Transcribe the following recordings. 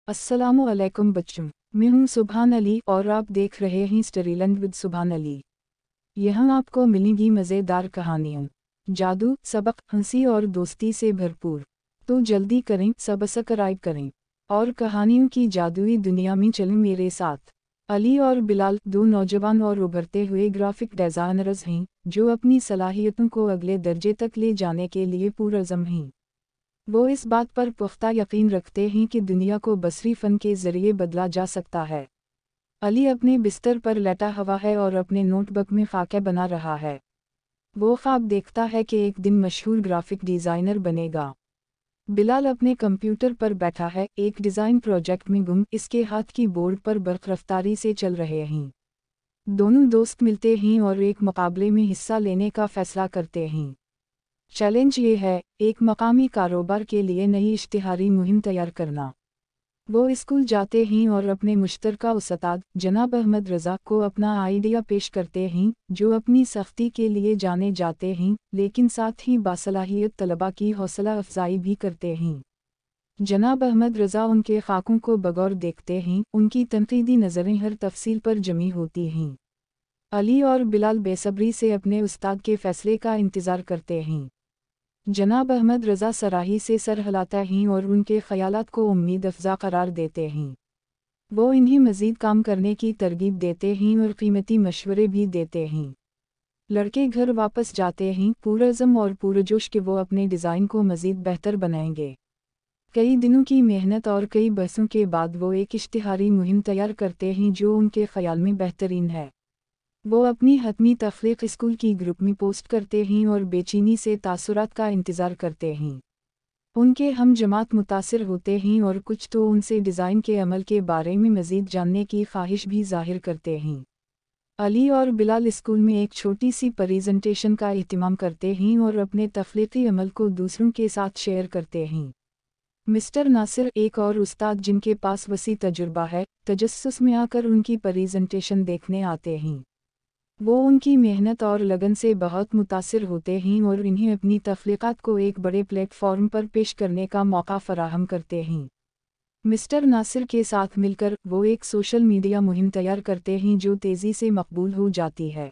अस्सलामु अलैकुम बच्चों, मैं हूं सुभान अली और आप देख रहे हैं स्टोरीलैंड विद सुभान अली। यहाँ आपको मिलेंगी मज़ेदार कहानियाँ, जादू, सबक, हंसी और दोस्ती से भरपूर। तो जल्दी करें, सब्सक्राइब करें और कहानियों की जादुई दुनिया में चलें मेरे साथ। अली और बिलाल दो नौजवान और उभरते हुए ग्राफिक डिज़ाइनर्स हैं जो अपनी सलाहियतों को अगले दर्जे तक ले जाने के लिए पुरअज़्म हैं। वो इस बात पर पुख्ता यकीन रखते हैं कि दुनिया को बसरी फ़न के ज़रिए बदला जा सकता है। अली अपने बिस्तर पर लेटा हुआ है और अपने नोटबुक में खाके बना रहा है। वो ख्वाब देखता है कि एक दिन मशहूर ग्राफिक डिज़ाइनर बनेगा। बिलाल अपने कंप्यूटर पर बैठा है, एक डिज़ाइन प्रोजेक्ट में गुम, इसके हाथ की बोर्ड पर बर्क़ रफ्तारी से चल रहे हैं। दोनों दोस्त मिलते हैं और एक मुकाबले में हिस्सा लेने का फ़ैसला करते हैं। चैलेंज ये है, एक मकामी कारोबार के लिए नई इश्तिहारी मुहिम तैयार करना। वो स्कूल जाते हैं और अपने मुश्तरका उस्ताद जनाब अहमद रज़ा को अपना आइडिया पेश करते हैं, जो अपनी सख्ती के लिए जाने जाते हैं लेकिन साथ ही बासलाहियत तलबा की हौसला अफजाई भी करते हैं। जनाब अहमद रज़ा उनके खाकों को बगौर देखते हैं, उनकी तनकीदी नज़रें हर तफसील पर जमी होती हैं। अली और बिलाल बेसब्री से अपने उस्ताद के फ़ैसले का इंतज़ार करते हैं। जनाब अहमद रज़ा सराही से सर हिलाता हैं और उनके ख़यालात को उम्मीद अफ़ज़ा करार देते हैं। वो इन्हें मज़ीद काम करने की तरगीब देते हैं और कीमती मशवरे भी देते हैं। लड़के घर वापस जाते हैं पुरअज़्म और पुरजोश कि वो अपने डिज़ाइन को मज़ीद बेहतर बनाएंगे। कई दिनों की मेहनत और कई बहसों के बाद वो एक इश्तिहारी मुहिम तैयार करते हैं जो उनके ख़याल में बेहतरीन है। वो अपनी हतमी तख्लीक स्कूल की ग्रुप में पोस्ट करते हैं और बेचैनी से तासुरात का इंतज़ार करते हैं। उनके हम जमात मुतासिर होते हैं और कुछ तो उनसे डिज़ाइन के अमल के बारे में मज़ीद जानने की ख्वाहिश भी ज़ाहिर करते हैं। अली और बिलाल स्कूल में एक छोटी सी प्रेजेंटेशन का एहतमाम करते हैं और अपने तख्लीकी अमल को दूसरों के साथ शेयर करते हैं। मिस्टर नासिर, एक और उस्ताद जिनके पास वसी तजुर्बा है, तजस्सुस में आकर उनकी प्रेजेंटेशन देखने आते हैं। वो उनकी मेहनत और लगन से बहुत मुतासिर होते हैं और इन्हें अपनी तख्लीक़ात को एक बड़े प्लेटफॉर्म पर पेश करने का मौका फ़राहम करते हैं। मिस्टर नासिर के साथ मिलकर वो एक सोशल मीडिया मुहिम तैयार करते हैं जो तेज़ी से मकबूल हो जाती है।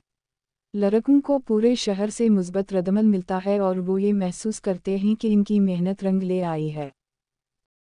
लड़कों को पूरे शहर से मुस्बत रद्दमल मिलता है और वो ये महसूस करते हैं कि इनकी मेहनत रंग ले आई है।